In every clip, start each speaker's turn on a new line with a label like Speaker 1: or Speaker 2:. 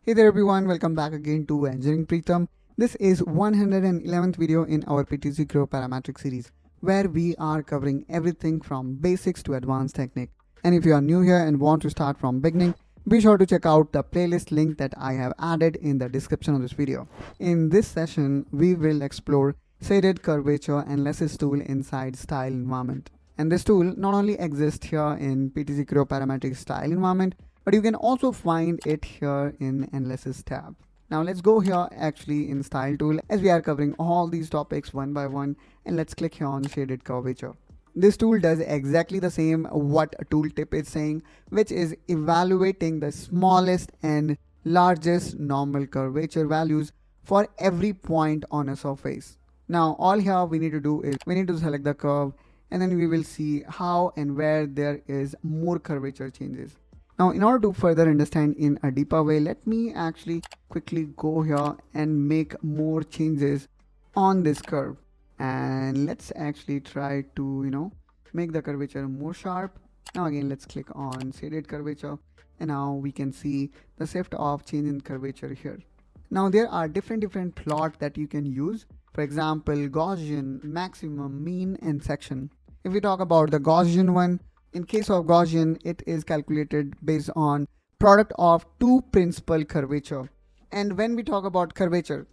Speaker 1: Hey there everyone, welcome back again to Engineering Pritam. This is 111th video in our PTC Creo parametric series, where we are covering everything from basics to advanced technique. And if you are new here and want to start from beginning, be sure to check out the playlist link that I have added in the description of this video. In this session, we will explore Shaded Curvature Analysis Tool inside Style Environment. And this tool not only exists here in PTC Creo parametric style environment, but you can also find it here in Analysis tab. Now let's go here actually in Style tool as we are covering all these topics one by one, and let's click here on Shaded Curvature. This tool does exactly the same what a tooltip is saying, which is evaluating the smallest and largest normal curvature values for every point on a surface. Now all here we need to do is we need to select the curve, and then we will see how and where there is more curvature changes. Now, in order to further understand in a deeper way, let me actually quickly go here and make more changes on this curve. And let's actually try to, make the curvature more sharp. Now again, let's click on Shaded Curvature. And now we can see the shift of change in curvature here. Now there are different plots that you can use. For example, Gaussian, maximum, mean, and section. If we talk about the Gaussian one, in case of Gaussian, it is calculated based on product of two principal curvature. And when we talk about curvature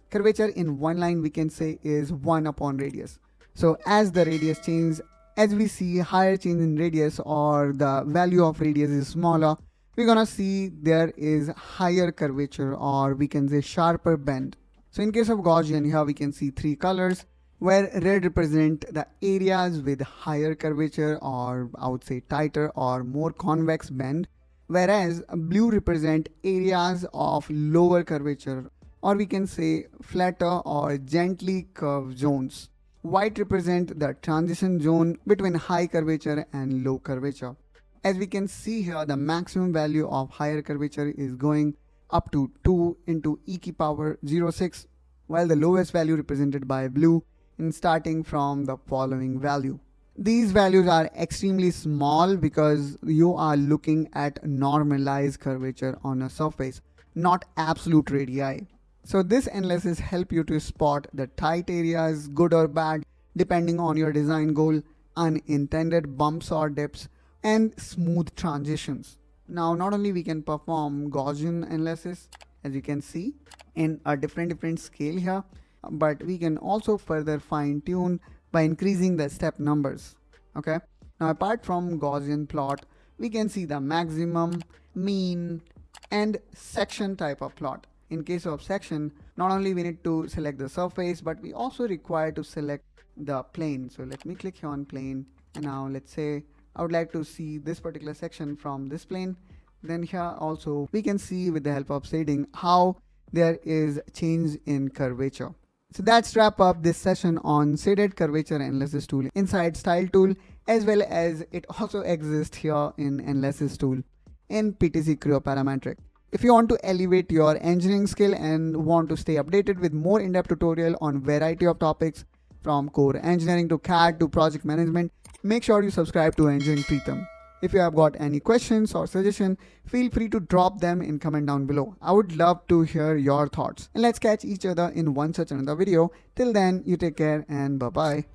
Speaker 1: in one line we can say is 1 upon radius. So as the radius changes, as we see higher change in radius or the value of radius is smaller, we're gonna see there is higher curvature, or we can say sharper bend. So in case of Gaussian, here we can see three colors, where red represent the areas with higher curvature, or I would say tighter or more convex bend, whereas blue represent areas of lower curvature, or we can say flatter or gently curved zones. White represent the transition zone between high curvature and low curvature. As we can see here, the maximum value of higher curvature is going up to 2 into e to the power 0.6, while the lowest value represented by blue in starting from the following value. These values are extremely small because you are looking at normalized curvature on a surface, not absolute radii. So this analysis helps you to spot the tight areas, good or bad, depending on your design goal, unintended bumps or dips, and smooth transitions. Now not only we can perform Gaussian analysis, as you can see, in a different scale here, but we can also further fine tune by increasing the step numbers. Okay. Now apart from Gaussian plot, we can see the maximum, mean, and section type of plot. In case of section, not only we need to select the surface, but we also require to select the plane. So let me click here on plane, and now let's say I would like to see this particular section from this plane. Then here also we can see with the help of shading how there is change in curvature. So that's wrap up this session on Shaded Curvature Analysis Tool inside Style tool, as well as it also exists here in Analysis tool in PTC Creo parametric. If you want to elevate your engineering skill and want to stay updated with more in-depth tutorial on variety of topics from core engineering to CAD to project management, make sure you subscribe to Engineering Pritam. If you have got any questions or suggestions, feel free to drop them in comment down below. I would love to hear your thoughts. And let's catch each other in one such another video. Till then, you take care and bye-bye.